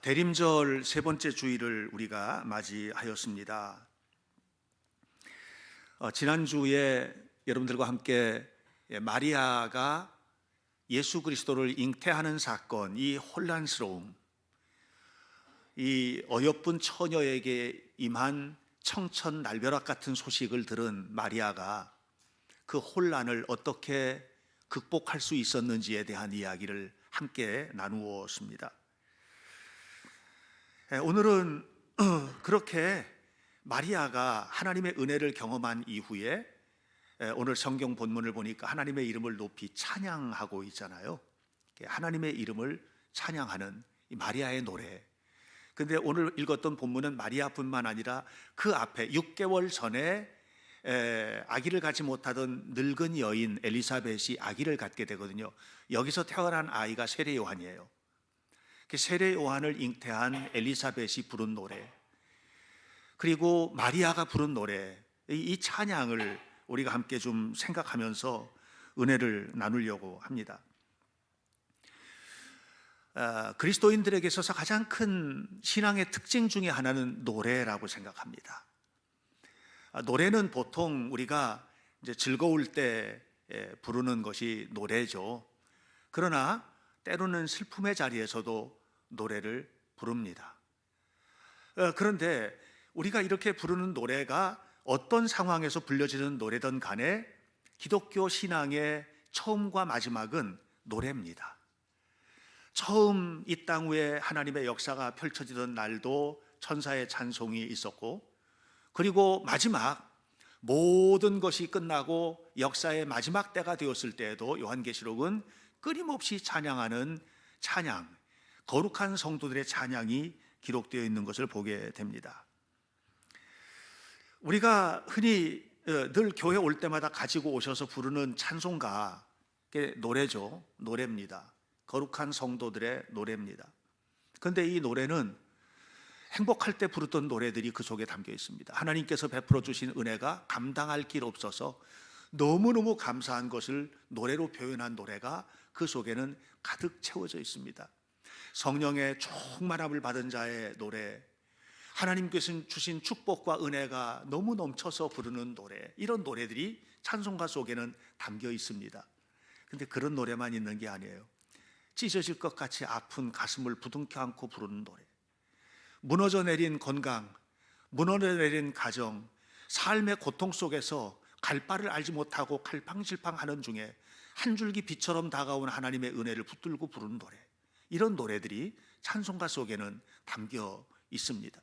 대림절 세 번째 주일을 우리가 맞이하였습니다. 지난주에 여러분들과 함께 마리아가 예수 그리스도를 잉태하는 사건, 이 혼란스러움, 이 어여쁜 처녀에게 임한 청천날벼락 같은 소식을 들은 마리아가 그 혼란을 어떻게 극복할 수 있었는지에 대한 이야기를 함께 나누었습니다. 오늘은 그렇게 마리아가 하나님의 은혜를 경험한 이후에 오늘 성경 본문을 보니까 하나님의 이름을 높이 찬양하고 있잖아요. 하나님의 이름을 찬양하는 이 마리아의 노래. 근데 오늘 읽었던 본문은 마리아뿐만 아니라 그 앞에 6개월 전에 아기를 갖지 못하던 늙은 여인 엘리사벳이 아기를 갖게 되거든요. 여기서 태어난 아이가 세례 요한이에요. 세례 요한을 잉태한 엘리사벳이 부른 노래, 그리고 마리아가 부른 노래, 이 찬양을 우리가 함께 좀 생각하면서 은혜를 나누려고 합니다. 그리스도인들에게 있어서 가장 큰 신앙의 특징 중에 하나는 노래라고 생각합니다. 노래는 보통 우리가 이제 즐거울 때 부르는 것이 노래죠. 그러나 때로는 슬픔의 자리에서도 노래를 부릅니다. 그런데 우리가 이렇게 부르는 노래가 어떤 상황에서 불려지는 노래든 간에 기독교 신앙의 처음과 마지막은 노래입니다. 처음 이 땅 위에 하나님의 역사가 펼쳐지던 날도 천사의 찬송이 있었고, 그리고 마지막 모든 것이 끝나고 역사의 마지막 때가 되었을 때에도 요한계시록은 끊임없이 찬양하는 찬양, 거룩한 성도들의 찬양이 기록되어 있는 것을 보게 됩니다. 우리가 흔히 늘 교회 올 때마다 가지고 오셔서 부르는 찬송가, 노래죠. 노래입니다. 거룩한 성도들의 노래입니다. 그런데 이 노래는 행복할 때 부르던 노래들이 그 속에 담겨 있습니다. 하나님께서 베풀어 주신 은혜가 감당할 길 없어서 너무너무 감사한 것을 노래로 표현한 노래가 그 속에는 가득 채워져 있습니다. 성령의 충만함을 받은 자의 노래, 하나님께서 주신 축복과 은혜가 너무 넘쳐서 부르는 노래, 이런 노래들이 찬송가 속에는 담겨 있습니다. 그런데 그런 노래만 있는 게 아니에요. 찢어질 것 같이 아픈 가슴을 부둥켜 안고 부르는 노래, 무너져 내린 건강, 무너져 내린 가정, 삶의 고통 속에서 갈 바를 알지 못하고 갈팡질팡하는 중에 한 줄기 빛처럼 다가온 하나님의 은혜를 붙들고 부르는 노래, 이런 노래들이 찬송가 속에는 담겨 있습니다.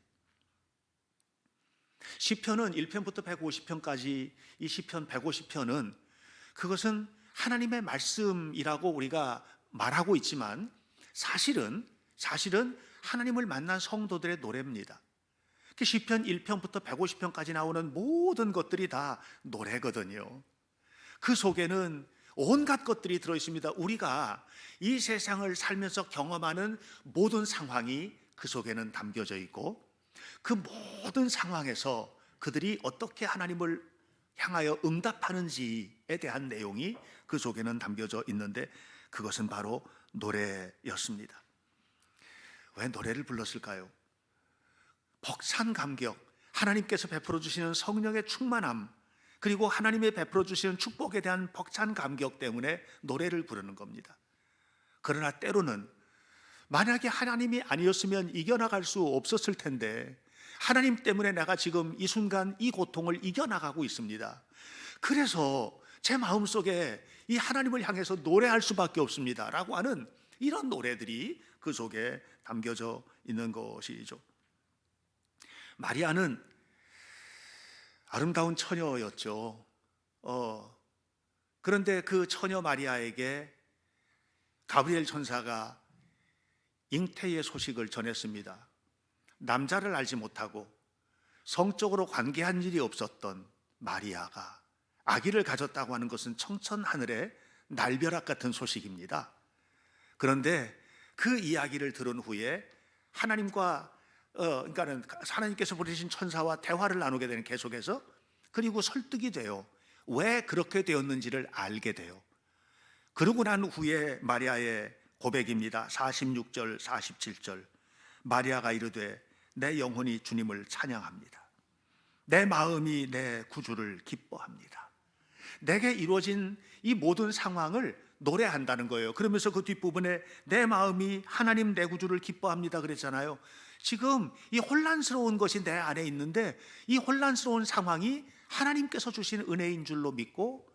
시편은 1편부터 150편까지 이 시편 150편은 그것은 하나님의 말씀이라고 우리가 말하고 있지만 사실은 하나님을 만난 성도들의 노래입니다. 시편 1편부터 150편까지 나오는 모든 것들이 다 노래거든요. 그 속에는 온갖 것들이 들어있습니다. 우리가 이 세상을 살면서 경험하는 모든 상황이 그 속에는 담겨져 있고, 그 모든 상황에서 그들이 어떻게 하나님을 향하여 응답하는지에 대한 내용이 그 속에는 담겨져 있는데, 그것은 바로 노래였습니다. 왜 노래를 불렀을까요? 벅찬 감격, 하나님께서 베풀어 주시는 성령의 충만함, 그리고 하나님의 베풀어 주시는 축복에 대한 벅찬 감격 때문에 노래를 부르는 겁니다. 그러나 때로는 만약에 하나님이 아니었으면 이겨나갈 수 없었을 텐데, 하나님 때문에 내가 지금 이 순간 이 고통을 이겨나가고 있습니다. 그래서 제 마음속에 이 하나님을 향해서 노래할 수밖에 없습니다 라고 하는 이런 노래들이 그 속에 담겨져 있는 것이죠. 마리아는 아름다운 처녀였죠. 그런데 그 처녀 마리아에게 가브리엘 천사가 잉태의 소식을 전했습니다. 남자를 알지 못하고 성적으로 관계한 일이 없었던 마리아가 아기를 가졌다고 하는 것은 청천하늘의 날벼락 같은 소식입니다. 그런데 그 이야기를 들은 후에 그러니까는 하나님께서 보내신 천사와 대화를 나누게 되는, 계속해서, 그리고 설득이 돼요. 왜 그렇게 되었는지를 알게 돼요. 그러고 난 후에 마리아의 고백입니다. 46절 47절 마리아가 이르되 내 영혼이 주님을 찬양합니다. 내 마음이 내 구주를 기뻐합니다. 내게 이루어진 이 모든 상황을 노래한다는 거예요. 그러면서 그 뒷부분에 내 마음이 하나님 내 구주를 기뻐합니다 그랬잖아요. 지금 이 혼란스러운 것이 내 안에 있는데 이 혼란스러운 상황이 하나님께서 주신 은혜인 줄로 믿고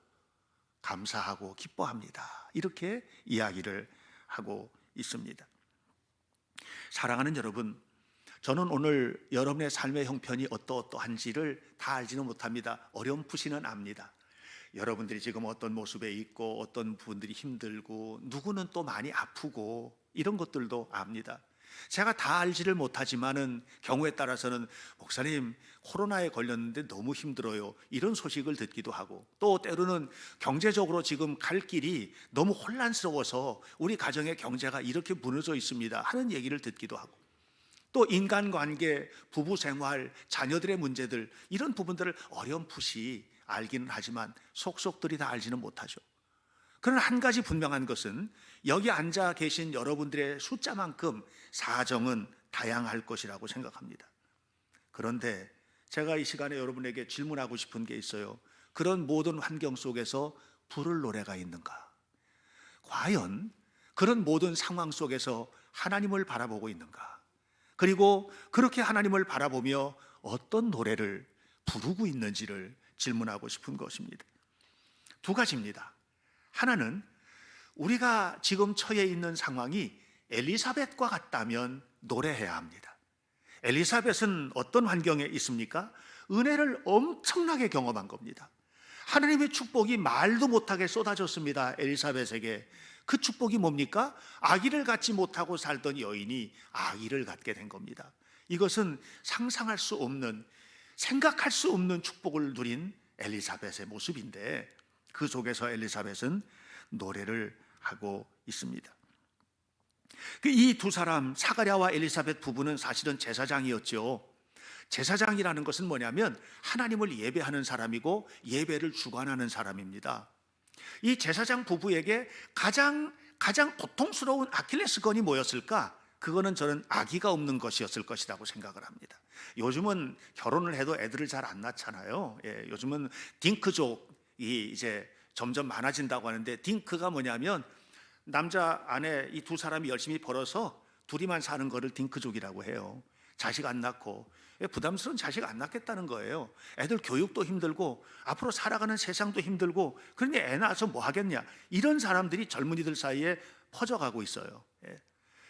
감사하고 기뻐합니다. 이렇게 이야기를 하고 있습니다. 사랑하는 여러분, 저는 오늘 여러분의 삶의 형편이 어떠한지를 다 알지는 못합니다. 어렴풋이는 압니다. 여러분들이 지금 어떤 모습에 있고 어떤 분들이 힘들고 누구는 또 많이 아프고 이런 것들도 압니다. 제가 다 알지를 못하지만은 경우에 따라서는 목사님 코로나에 걸렸는데 너무 힘들어요 이런 소식을 듣기도 하고, 또 때로는 경제적으로 지금 갈 길이 너무 혼란스러워서 우리 가정의 경제가 이렇게 무너져 있습니다 하는 얘기를 듣기도 하고, 또 인간관계, 부부생활, 자녀들의 문제들 이런 부분들을 어렴풋이 알기는 하지만 속속들이 다 알지는 못하죠. 그러나 한 가지 분명한 것은 여기 앉아 계신 여러분들의 숫자만큼 사정은 다양할 것이라고 생각합니다. 그런데 제가 이 시간에 여러분에게 질문하고 싶은 게 있어요. 그런 모든 환경 속에서 부를 노래가 있는가? 과연 그런 모든 상황 속에서 하나님을 바라보고 있는가? 그리고 그렇게 하나님을 바라보며 어떤 노래를 부르고 있는지를 질문하고 싶은 것입니다. 두 가지입니다. 하나는 우리가 지금 처해 있는 상황이 엘리사벳과 같다면 노래해야 합니다. 엘리사벳은 어떤 환경에 있습니까? 은혜를 엄청나게 경험한 겁니다. 하나님의 축복이 말도 못하게 쏟아졌습니다. 엘리사벳에게. 그 축복이 뭡니까? 아기를 갖지 못하고 살던 여인이 아기를 갖게 된 겁니다. 이것은 상상할 수 없는, 생각할 수 없는 축복을 누린 엘리사벳의 모습인데, 그 속에서 엘리사벳은 노래를 하고 있습니다. 이 두 사람, 사가랴와 엘리사벳 부부는 사실은 제사장이었죠. 제사장이라는 것은 뭐냐면 하나님을 예배하는 사람이고 예배를 주관하는 사람입니다. 이 제사장 부부에게 가장 고통스러운 아킬레스건이 뭐였을까? 그거는 저는 아기가 없는 것이었을 것이라고 생각을 합니다. 요즘은 결혼을 해도 애들을 잘 안 낳잖아요. 요즘은 딩크족이 이제 점점 많아진다고 하는데, 딩크가 뭐냐면 남자 아내 이 두 사람이 열심히 벌어서 둘이만 사는 거를 딩크족이라고 해요. 자식 안 낳고, 부담스러운 자식 안 낳겠다는 거예요. 애들 교육도 힘들고 앞으로 살아가는 세상도 힘들고, 그러니 애 낳아서 뭐 하겠냐, 이런 사람들이 젊은이들 사이에 퍼져가고 있어요.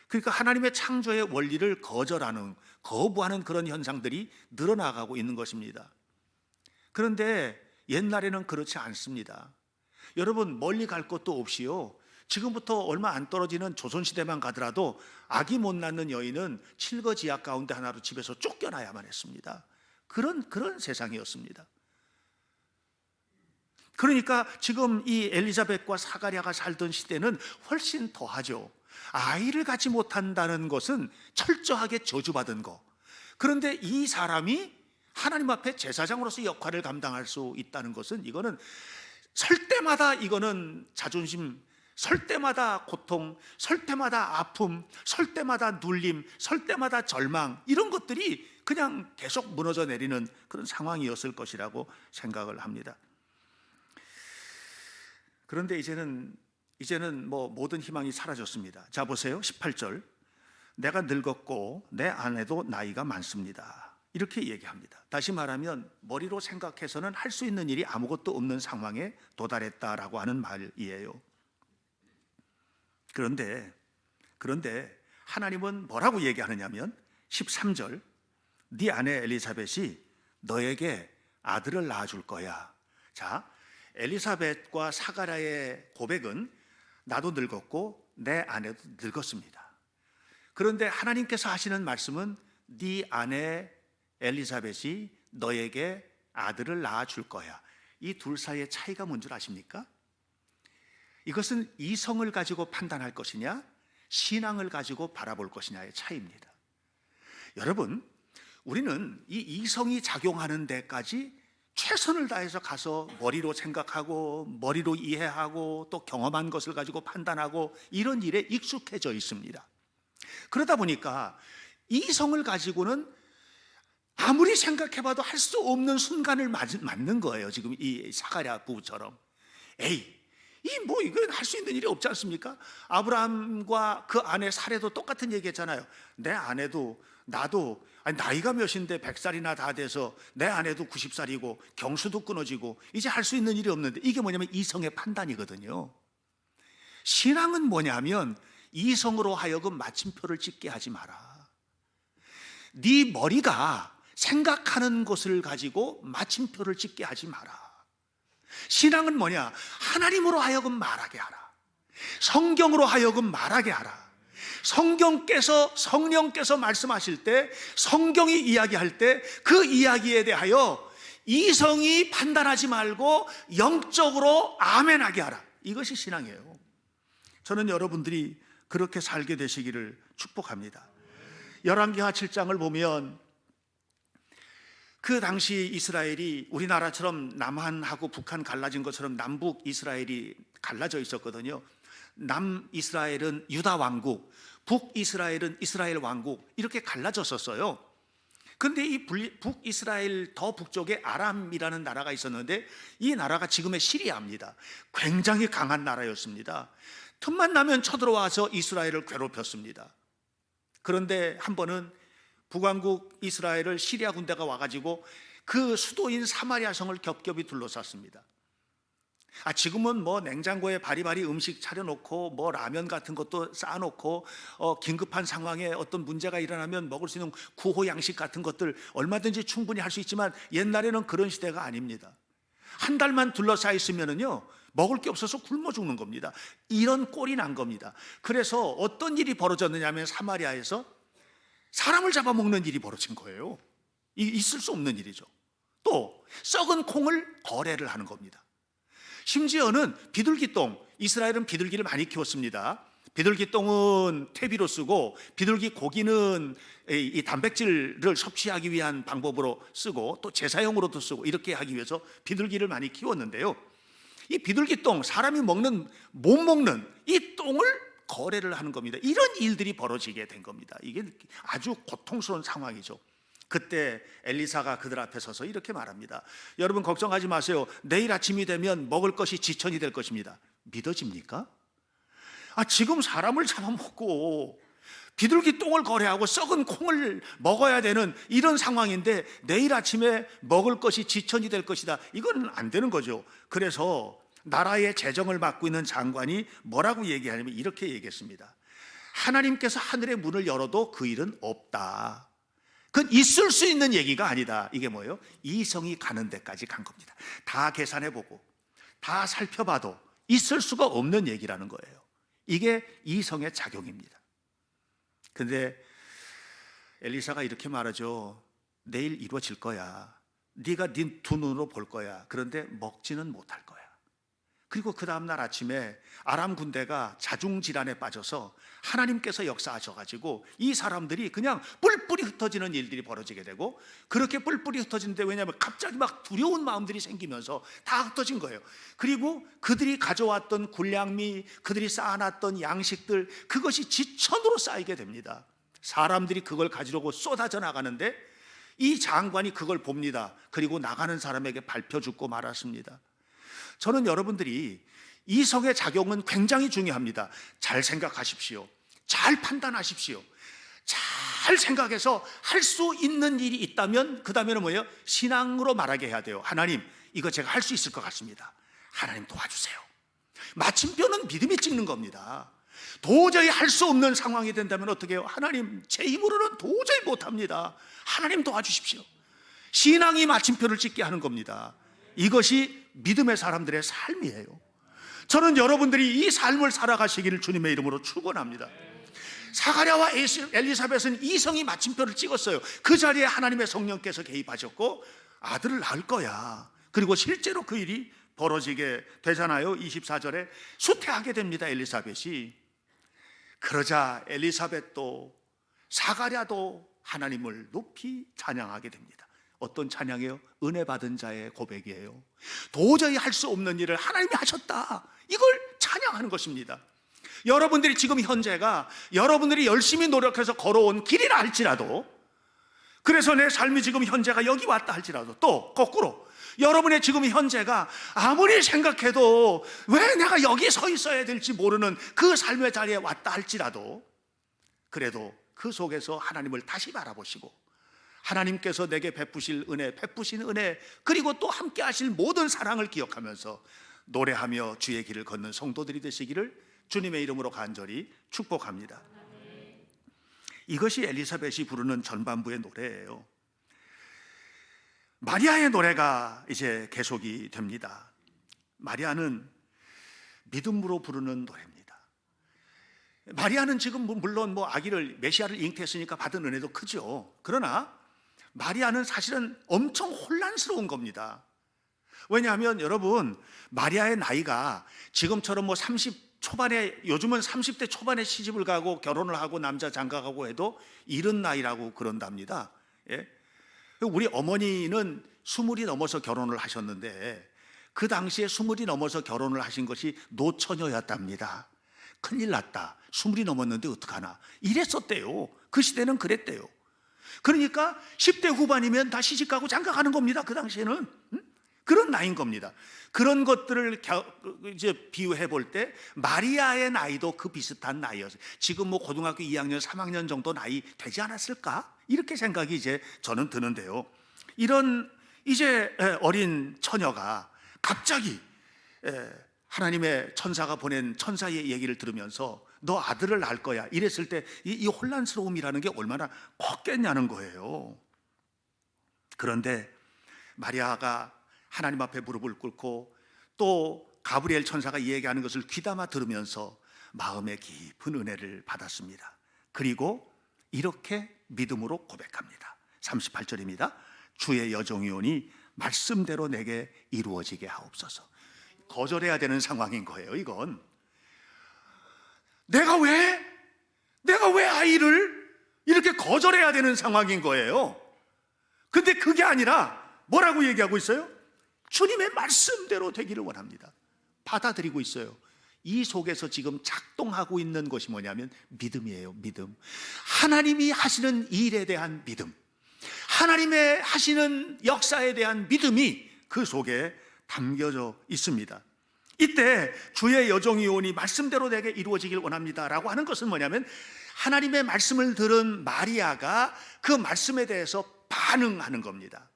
그러니까 하나님의 창조의 원리를 거부하는 그런 현상들이 늘어나가고 있는 것입니다. 그런데 옛날에는 그렇지 않습니다. 여러분, 멀리 갈 것도 없이요, 지금부터 얼마 안 떨어지는 조선시대만 가더라도 아기 못 낳는 여인은 칠거지약 가운데 하나로 집에서 쫓겨나야만 했습니다. 그런 세상이었습니다. 그러니까 지금 이 엘리사벳과 사가랴가 살던 시대는 훨씬 더하죠. 아이를 갖지 못한다는 것은 철저하게 저주받은 거. 그런데 이 사람이 하나님 앞에 제사장으로서 역할을 감당할 수 있다는 것은, 이거는 설 때마다 이거는 자존심, 설 때마다 고통, 설 때마다 아픔, 설 때마다 눌림, 설 때마다 절망, 이런 것들이 그냥 계속 무너져 내리는 그런 상황이었을 것이라고 생각을 합니다. 그런데 이제는 뭐 모든 희망이 사라졌습니다. 자, 보세요. 18절. 내가 늙었고 내 아내도 나이가 많습니다. 이렇게 얘기합니다. 다시 말하면 머리로 생각해서는 할 수 있는 일이 아무것도 없는 상황에 도달했다라고 하는 말이에요. 그런데 하나님은 뭐라고 얘기하느냐면 13절, 네 아내 엘리사벳이 너에게 아들을 낳아줄 거야. 자, 엘리사벳과 사가랴의 고백은 나도 늙었고 내 아내도 늙었습니다. 그런데 하나님께서 하시는 말씀은 네 아내 엘리사벳이 너에게 아들을 낳아줄 거야. 이 둘 사이의 차이가 뭔 줄 아십니까? 이것은 이성을 가지고 판단할 것이냐, 신앙을 가지고 바라볼 것이냐의 차이입니다. 여러분, 우리는 이 이성이 작용하는 데까지 최선을 다해서 가서 머리로 생각하고 머리로 이해하고 또 경험한 것을 가지고 판단하고 이런 일에 익숙해져 있습니다. 그러다 보니까 이성을 가지고는 아무리 생각해봐도 할 수 없는 순간을 맞는 거예요. 지금 이 사가랴 부부처럼. 에이, 이건 할 수 있는 일이 없지 않습니까? 아브라함과 그 아내 사례도 똑같은 얘기했잖아요. 내 아내도 나도 나이가 몇인데 100살이나 다 돼서 내 아내도 90살이고 경수도 끊어지고 이제 할 수 있는 일이 없는데, 이게 뭐냐면 이성의 판단이거든요. 신앙은 뭐냐면 이성으로 하여금 마침표를 찍게 하지 마라. 네 머리가 생각하는 것을 가지고 마침표를 찍게 하지 마라. 신앙은 뭐냐? 하나님으로 하여금 말하게 하라. 성경으로 하여금 말하게 하라. 성령께서 말씀하실 때, 성경이 이야기할 때 그 이야기에 대하여 이성이 판단하지 말고 영적으로 아멘하게 하라. 이것이 신앙이에요. 저는 여러분들이 그렇게 살게 되시기를 축복합니다. 열왕기하 7장을 보면 그 당시 이스라엘이 우리나라처럼 남한하고 북한 갈라진 것처럼 남북 이스라엘이 갈라져 있었거든요. 남이스라엘은 유다 왕국, 북이스라엘은 이스라엘 왕국, 이렇게 갈라졌었어요. 그런데 이 북이스라엘 더 북쪽에 아람이라는 나라가 있었는데, 이 나라가 지금의 시리아입니다. 굉장히 강한 나라였습니다. 틈만 나면 쳐들어와서 이스라엘을 괴롭혔습니다. 그런데 한 번은 북왕국 이스라엘을 시리아 군대가 와가지고 그 수도인 사마리아 성을 겹겹이 둘러쌌습니다. 지금은 뭐 냉장고에 바리바리 음식 차려놓고 뭐 라면 같은 것도 쌓아놓고 긴급한 상황에 어떤 문제가 일어나면 먹을 수 있는 구호 양식 같은 것들 얼마든지 충분히 할 수 있지만, 옛날에는 그런 시대가 아닙니다. 한 달만 둘러싸여 있으면은요 먹을 게 없어서 굶어 죽는 겁니다. 이런 꼴이 난 겁니다. 그래서 어떤 일이 벌어졌느냐면 사마리아에서 사람을 잡아먹는 일이 벌어진 거예요. 있을 수 없는 일이죠. 또 썩은 콩을 거래를 하는 겁니다. 심지어는 비둘기똥, 이스라엘은 비둘기를 많이 키웠습니다. 비둘기똥은 퇴비로 쓰고, 비둘기 고기는 이 단백질을 섭취하기 위한 방법으로 쓰고, 또 제사용으로도 쓰고, 이렇게 하기 위해서 비둘기를 많이 키웠는데요, 이 비둘기똥, 사람이 못 먹는 이 똥을 거래를 하는 겁니다. 이런 일들이 벌어지게 된 겁니다. 이게 아주 고통스러운 상황이죠. 그때 엘리사가 그들 앞에 서서 이렇게 말합니다. 여러분 걱정하지 마세요. 내일 아침이 되면 먹을 것이 지천이 될 것입니다. 믿어집니까? 지금 사람을 잡아먹고 비둘기 똥을 거래하고 썩은 콩을 먹어야 되는 이런 상황인데, 내일 아침에 먹을 것이 지천이 될 것이다. 이건 안 되는 거죠. 그래서 나라의 재정을 맡고 있는 장관이 뭐라고 얘기하냐면 이렇게 얘기했습니다. 하나님께서 하늘의 문을 열어도 그 일은 없다. 그건 있을 수 있는 얘기가 아니다. 이게 뭐예요? 이성이 가는 데까지 간 겁니다. 다 계산해보고 다 살펴봐도 있을 수가 없는 얘기라는 거예요. 이게 이성의 작용입니다. 근데 엘리사가 이렇게 말하죠. 내일 이루어질 거야. 네가 네 두 눈으로 볼 거야. 그런데 먹지는 못할 거야. 그리고 그 다음날 아침에 아람 군대가 자중질환에 빠져서 하나님께서 역사하셔가지고 이 사람들이 그냥 뿔뿔이 흩어지는 일들이 벌어지게 되고, 그렇게 뿔뿔이 흩어지는데, 왜냐하면 갑자기 막 두려운 마음들이 생기면서 다 흩어진 거예요. 그리고 그들이 가져왔던 군량미, 그들이 쌓아놨던 양식들, 그것이 지천으로 쌓이게 됩니다. 사람들이 그걸 가지려고 쏟아져 나가는데 이 장관이 그걸 봅니다. 그리고 나가는 사람에게 밟혀 죽고 말았습니다. 저는 여러분들이 이성의 작용은 굉장히 중요합니다. 잘 생각하십시오. 잘 판단하십시오. 잘 생각해서 할 수 있는 일이 있다면 그 다음에는 뭐예요? 신앙으로 말하게 해야 돼요. 하나님, 이거 제가 할 수 있을 것 같습니다. 하나님 도와주세요. 마침표는 믿음이 찍는 겁니다. 도저히 할 수 없는 상황이 된다면 어떻게 해요? 하나님, 제 힘으로는 도저히 못합니다. 하나님 도와주십시오. 신앙이 마침표를 찍게 하는 겁니다. 이것이 믿음의 사람들의 삶이에요. 저는 여러분들이 이 삶을 살아가시기를 주님의 이름으로 축원합니다. 사가랴와 엘리사벳은 이성이 마침표를 찍었어요. 그 자리에 하나님의 성령께서 개입하셨고 아들을 낳을 거야. 그리고 실제로 그 일이 벌어지게 되잖아요. 24절에 수태하게 됩니다. 엘리사벳이. 그러자 엘리사벳도 사가랴도 하나님을 높이 찬양하게 됩니다. 어떤 찬양이에요? 은혜 받은 자의 고백이에요. 도저히 할 수 없는 일을 하나님이 하셨다, 이걸 찬양하는 것입니다. 여러분들이 지금 현재가 여러분들이 열심히 노력해서 걸어온 길이라 할지라도, 그래서 내 삶이 지금 현재가 여기 왔다 할지라도, 또 거꾸로 여러분의 지금 현재가 아무리 생각해도 왜 내가 여기 서 있어야 될지 모르는 그 삶의 자리에 왔다 할지라도, 그래도 그 속에서 하나님을 다시 바라보시고 하나님께서 내게 베푸신 은혜, 그리고 또 함께 하실 모든 사랑을 기억하면서 노래하며 주의 길을 걷는 성도들이 되시기를 주님의 이름으로 간절히 축복합니다. 이것이 엘리사벳이 부르는 전반부의 노래예요. 마리아의 노래가 이제 계속이 됩니다. 마리아는 믿음으로 부르는 노래입니다. 마리아는 지금 물론 아기를 메시아를 잉태했으니까 받은 은혜도 크죠. 그러나 마리아는 사실은 엄청 혼란스러운 겁니다. 왜냐하면 여러분, 마리아의 나이가 지금처럼 30 초반에, 요즘은 30대 초반에 시집을 가고 결혼을 하고 남자 장가가고 해도 이른 나이라고 그런답니다. 예? 우리 어머니는 20이 넘어서 결혼을 하셨는데 그 당시에 20이 넘어서 결혼을 하신 것이 노처녀였답니다. 큰일 났다, 20이 넘었는데 어떡하나, 이랬었대요. 그 시대는 그랬대요. 그러니까 10대 후반이면 다 시집가고 장가가는 겁니다. 그 당시에는 그런 나이인 겁니다. 그런 것들을 이제 비유해 볼 때 마리아의 나이도 그 비슷한 나이였어요. 지금 고등학교 2학년 3학년 정도 나이 되지 않았을까, 이렇게 생각이 이제 저는 드는데요. 이런 이제 어린 처녀가 갑자기 하나님의 천사가 보낸 천사의 얘기를 들으면서 너 아들을 낳을 거야 이랬을 때 이 혼란스러움이라는 게 얼마나 컸겠냐는 거예요. 그런데 마리아가 하나님 앞에 무릎을 꿇고 또 가브리엘 천사가 얘기하는 것을 귀담아 들으면서 마음의 깊은 은혜를 받았습니다. 그리고 이렇게 믿음으로 고백합니다. 38절입니다. 주의 여종이오니 말씀대로 내게 이루어지게 하옵소서. 거절해야 되는 상황인 거예요. 이건 내가 왜 아이를 이렇게 거절해야 되는 상황인 거예요. 근데 그게 아니라 뭐라고 얘기하고 있어요? 주님의 말씀대로 되기를 원합니다. 받아들이고 있어요. 이 속에서 지금 작동하고 있는 것이 뭐냐면 믿음이에요. 믿음. 하나님이 하시는 일에 대한 믿음, 하나님의 하시는 역사에 대한 믿음이 그 속에 담겨져 있습니다. 이때 주의 여종이오니 말씀대로 내게 이루어지길 원합니다 라고 하는 것은 뭐냐면 하나님의 말씀을 들은 마리아가 그 말씀에 대해서 반응하는 겁니다.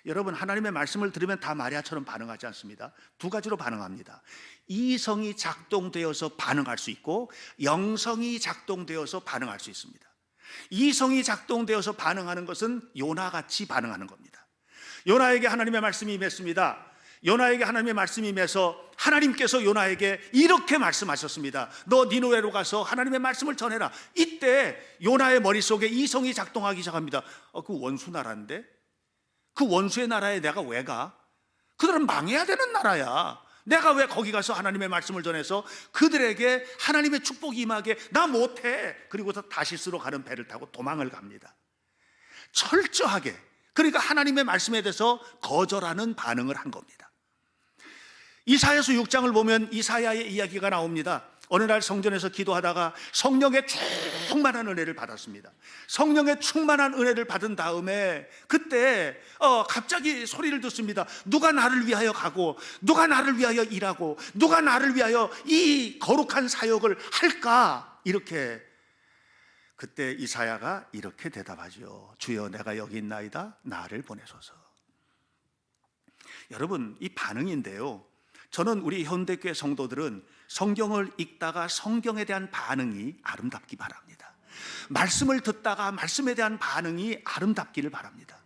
여러분, 하나님의 말씀을 들으면 다 마리아처럼 반응하지 않습니다. 두 가지로 반응합니다. 이성이 작동되어서 반응할 수 있고 영성이 작동되어서 반응할 수 있습니다. 이성이 작동되어서 반응하는 것은 요나같이 반응하는 겁니다. 요나에게 하나님의 말씀이 임했습니다. 요나에게 하나님의 말씀이 임해서 하나님께서 요나에게 이렇게 말씀하셨습니다. 너 니느웨로 가서 하나님의 말씀을 전해라. 이때 요나의 머릿속에 이성이 작동하기 시작합니다. 그 원수 나라인데, 그 원수의 나라에 내가 왜 가? 그들은 망해야 되는 나라야. 내가 왜 거기 가서 하나님의 말씀을 전해서 그들에게 하나님의 축복이 임하게, 나 못해. 그리고서 다시스로 가는 배를 타고 도망을 갑니다. 철저하게, 그러니까 하나님의 말씀에 대해서 거절하는 반응을 한 겁니다. 이사야서 6장을 보면 이사야의 이야기가 나옵니다. 어느 날 성전에서 기도하다가 성령의 충만한 은혜를 받았습니다. 성령의 충만한 은혜를 받은 다음에 그때 갑자기 소리를 듣습니다. 누가 나를 위하여 가고, 누가 나를 위하여 일하고, 누가 나를 위하여 이 거룩한 사역을 할까? 이렇게. 그때 이사야가 이렇게 대답하죠. 주여, 내가 여기 있나이다, 나를 보내소서. 여러분, 이 반응인데요, 저는 우리 현대교회 성도들은 성경을 읽다가 성경에 대한 반응이 아름답기 바랍니다. 말씀을 듣다가 말씀에 대한 반응이 아름답기를 바랍니다.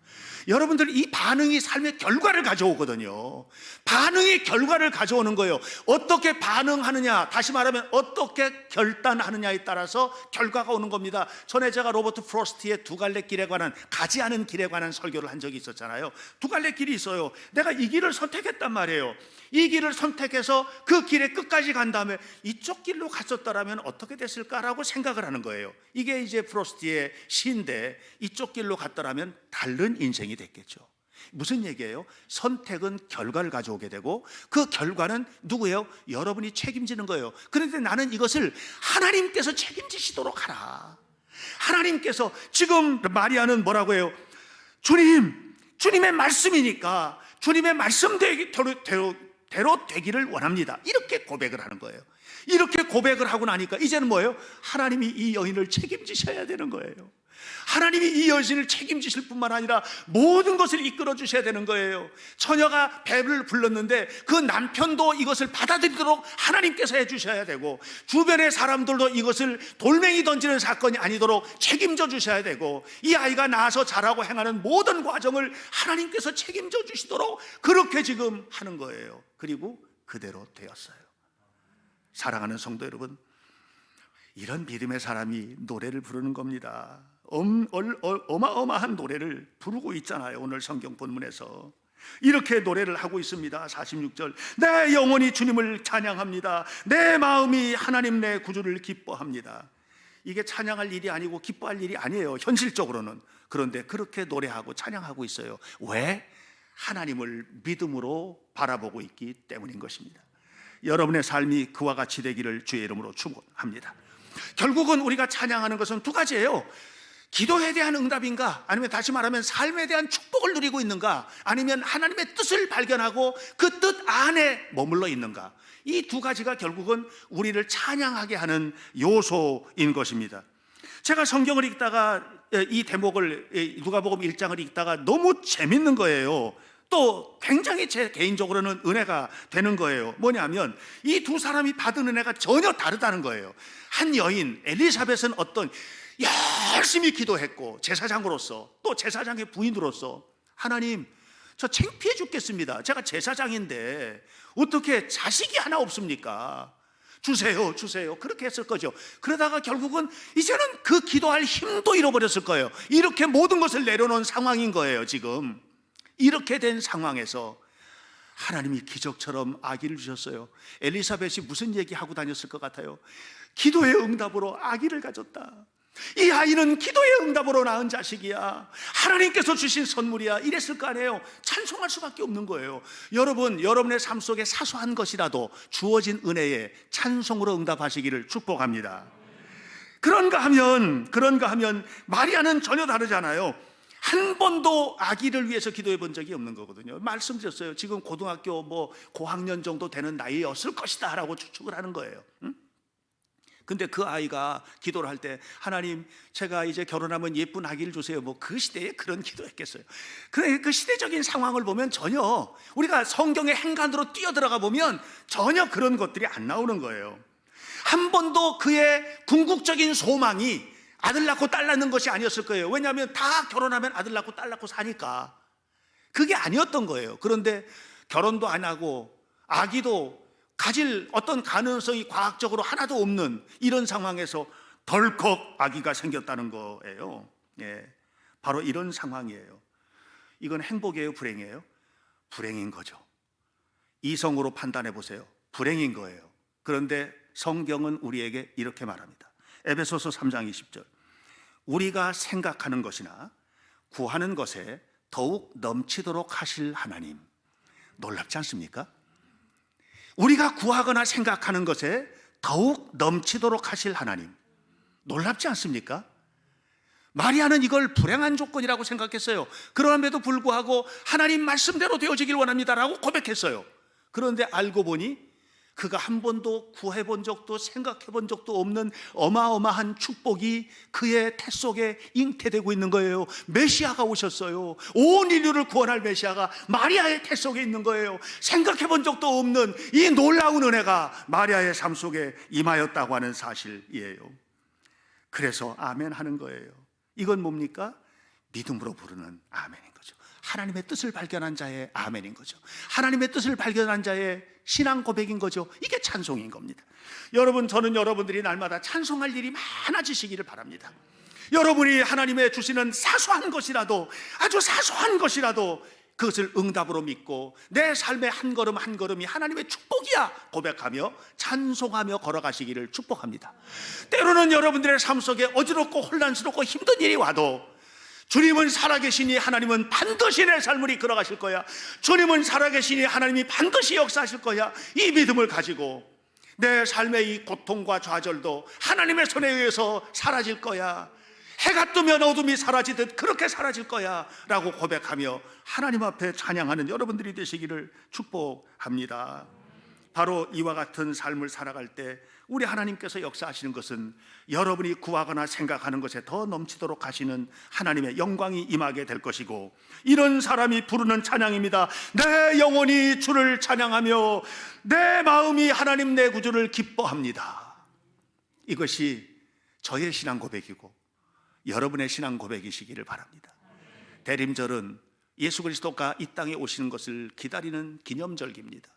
여러분들, 이 반응이 삶의 결과를 가져오거든요. 반응이 결과를 가져오는 거예요. 어떻게 반응하느냐, 다시 말하면 어떻게 결단하느냐에 따라서 결과가 오는 겁니다. 전에 제가 로버트 프로스트의 두 갈래 길에 관한, 가지 않은 길에 관한 설교를 한 적이 있었잖아요. 두 갈래 길이 있어요. 내가 이 길을 선택했단 말이에요. 이 길을 선택해서 그 길의 끝까지 간 다음에 이쪽 길로 갔었다라면 어떻게 됐을까라고 생각을 하는 거예요. 이게 이제 프로스트의 시인데, 이쪽 길로 갔더라면 다른 인생이 됐겠죠. 무슨 얘기예요? 선택은 결과를 가져오게 되고 그 결과는 누구예요? 여러분이 책임지는 거예요. 그런데 나는 이것을 하나님께서 책임지시도록 하라. 하나님께서, 지금 마리아는 뭐라고 해요? 주님의 말씀이니까 주님의 말씀대로 되기를 원합니다. 이렇게 고백을 하는 거예요. 이렇게 고백을 하고 나니까 이제는 뭐예요? 하나님이 이 여인을 책임지셔야 되는 거예요. 하나님이 이 여인을 책임지실 뿐만 아니라 모든 것을 이끌어 주셔야 되는 거예요. 처녀가 배를 불렀는데 그 남편도 이것을 받아들이도록 하나님께서 해주셔야 되고, 주변의 사람들도 이것을 돌멩이 던지는 사건이 아니도록 책임져 주셔야 되고, 이 아이가 낳아서 자라고 행하는 모든 과정을 하나님께서 책임져 주시도록 그렇게 지금 하는 거예요. 그리고 그대로 되었어요. 사랑하는 성도 여러분, 이런 믿음의 사람이 노래를 부르는 겁니다. 어마어마한 노래를 부르고 있잖아요. 오늘 성경 본문에서 이렇게 노래를 하고 있습니다. 46절, 내 영혼이 주님을 찬양합니다. 내 마음이 하나님 내 구주를 기뻐합니다. 이게 찬양할 일이 아니고 기뻐할 일이 아니에요, 현실적으로는. 그런데 그렇게 노래하고 찬양하고 있어요. 왜? 하나님을 믿음으로 바라보고 있기 때문인 것입니다. 여러분의 삶이 그와 같이 되기를 주의 이름으로 축원합니다. 결국은 우리가 찬양하는 것은 두 가지예요. 기도에 대한 응답인가, 아니면 다시 말하면 삶에 대한 축복을 누리고 있는가, 아니면 하나님의 뜻을 발견하고 그 뜻 안에 머물러 있는가. 이 두 가지가 결국은 우리를 찬양하게 하는 요소인 것입니다. 제가 성경을 읽다가 이 대목을, 누가복음 1장을 읽다가 너무 재밌는 거예요. 또 굉장히 제 개인적으로는 은혜가 되는 거예요. 뭐냐면 이 두 사람이 받은 은혜가 전혀 다르다는 거예요. 한 여인 엘리사벳은 열심히 기도했고, 제사장으로서, 또 제사장의 부인으로서, 하나님, 저 창피해 죽겠습니다. 제가 제사장인데 어떻게 자식이 하나 없습니까? 주세요, 주세요. 그렇게 했을 거죠. 그러다가 결국은 이제는 그 기도할 힘도 잃어버렸을 거예요. 이렇게 모든 것을 내려놓은 상황인 거예요. 지금 이렇게 된 상황에서 하나님이 기적처럼 아기를 주셨어요. 엘리사벳이 무슨 얘기하고 다녔을 것 같아요? 기도의 응답으로 아기를 가졌다. 이 아이는 기도의 응답으로 낳은 자식이야. 하나님께서 주신 선물이야. 이랬을 거 아니에요. 찬송할 수밖에 없는 거예요. 여러분, 여러분의 삶 속에 사소한 것이라도 주어진 은혜에 찬송으로 응답하시기를 축복합니다. 그런가 하면 마리아는 전혀 다르잖아요. 한 번도 아기를 위해서 기도해 본 적이 없는 거거든요. 말씀드렸어요. 지금 고등학교 고학년 정도 되는 나이였을 것이다 라고 추측을 하는 거예요. 근데 그 아이가 기도를 할 때, 하나님, 제가 이제 결혼하면 예쁜 아기를 주세요. 그 시대에 그런 기도했겠어요. 그래, 그 시대적인 상황을 보면 전혀, 우리가 성경의 행간으로 뛰어들어가 보면 전혀 그런 것들이 안 나오는 거예요. 한 번도 그의 궁극적인 소망이 아들 낳고 딸 낳는 것이 아니었을 거예요. 왜냐하면 다 결혼하면 아들 낳고 딸 낳고 사니까. 그게 아니었던 거예요. 그런데 결혼도 안 하고 아기도 가질 어떤 가능성이 과학적으로 하나도 없는 이런 상황에서 덜컥 아기가 생겼다는 거예요. 바로 이런 상황이에요. 이건 행복이에요, 불행이에요? 불행인 거죠. 이성으로 판단해 보세요. 불행인 거예요. 그런데 성경은 우리에게 이렇게 말합니다. 에베소서 3장 20절, 우리가 생각하는 것이나 구하는 것에 더욱 넘치도록 하실 하나님. 놀랍지 않습니까? 우리가 구하거나 생각하는 것에 더욱 넘치도록 하실 하나님. 놀랍지 않습니까? 마리아는 이걸 불행한 조건이라고 생각했어요. 그럼에도 불구하고 하나님 말씀대로 되어지길 원합니다라고 고백했어요. 그런데 알고 보니 그가 한 번도 구해본 적도 생각해본 적도 없는 어마어마한 축복이 그의 태 속에 잉태되고 있는 거예요. 메시아가 오셨어요. 온 인류를 구원할 메시아가 마리아의 태 속에 있는 거예요. 생각해본 적도 없는 이 놀라운 은혜가 마리아의 삶 속에 임하였다고 하는 사실이에요. 그래서 아멘 하는 거예요. 이건 뭡니까? 믿음으로 부르는 아멘인 거죠. 하나님의 뜻을 발견한 자의 아멘인 거죠. 하나님의 뜻을 발견한 자의 신앙 고백인 거죠. 이게 찬송인 겁니다. 여러분, 저는 여러분들이 날마다 찬송할 일이 많아지시기를 바랍니다. 여러분이 하나님의 주시는 사소한 것이라도, 아주 사소한 것이라도 그것을 응답으로 믿고 내 삶의 한 걸음 한 걸음이 하나님의 축복이야 고백하며 찬송하며 걸어가시기를 축복합니다. 때로는 여러분들의 삶 속에 어지럽고 혼란스럽고 힘든 일이 와도 주님은 살아계시니 하나님은 반드시 내 삶을 이끌어 가실 거야. 주님은 살아계시니 하나님이 반드시 역사하실 거야. 이 믿음을 가지고 내 삶의 이 고통과 좌절도 하나님의 손에 의해서 사라질 거야. 해가 뜨면 어둠이 사라지듯 그렇게 사라질 거야 라고 고백하며 하나님 앞에 찬양하는 여러분들이 되시기를 축복합니다. 바로 이와 같은 삶을 살아갈 때 우리 하나님께서 역사하시는 것은 여러분이 구하거나 생각하는 것에 더 넘치도록 하시는 하나님의 영광이 임하게 될 것이고, 이런 사람이 부르는 찬양입니다. 내 영혼이 주를 찬양하며 내 마음이 하나님 내 구주를 기뻐합니다. 이것이 저의 신앙 고백이고 여러분의 신앙 고백이시기를 바랍니다. 대림절은 예수 그리스도가 이 땅에 오시는 것을 기다리는 기념절기입니다.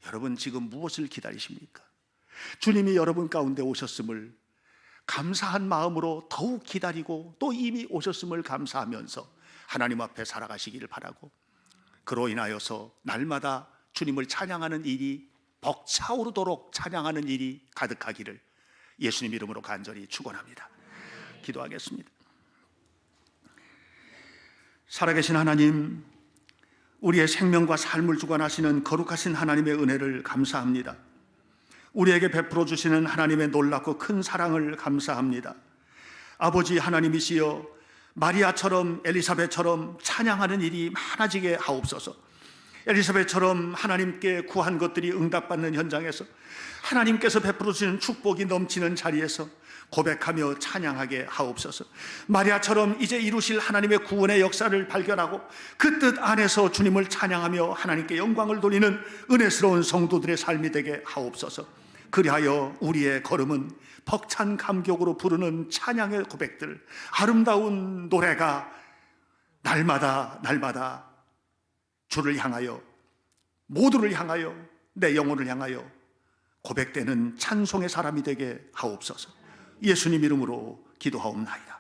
여러분 지금 무엇을 기다리십니까? 주님이 여러분 가운데 오셨음을 감사한 마음으로 더욱 기다리고 또 이미 오셨음을 감사하면서 하나님 앞에 살아가시기를 바라고, 그로 인하여서 날마다 주님을 찬양하는 일이 벅차오르도록 찬양하는 일이 가득하기를 예수님 이름으로 간절히 축원합니다. 기도하겠습니다. 살아계신 하나님, 우리의 생명과 삶을 주관하시는 거룩하신 하나님의 은혜를 감사합니다. 우리에게 베풀어 주시는 하나님의 놀랍고 큰 사랑을 감사합니다. 아버지 하나님이시여, 마리아처럼 엘리사벳처럼 찬양하는 일이 많아지게 하옵소서. 엘리사벳처럼 하나님께 구한 것들이 응답받는 현장에서, 하나님께서 베풀어 주시는 축복이 넘치는 자리에서 고백하며 찬양하게 하옵소서. 마리아처럼 이제 이루실 하나님의 구원의 역사를 발견하고 그 뜻 안에서 주님을 찬양하며 하나님께 영광을 돌리는 은혜스러운 성도들의 삶이 되게 하옵소서. 그리하여 우리의 걸음은 벅찬 감격으로 부르는 찬양의 고백들, 아름다운 노래가 날마다 주를 향하여, 모두를 향하여, 내 영혼을 향하여 고백되는 찬송의 사람이 되게 하옵소서. 예수님 이름으로 기도하옵나이다.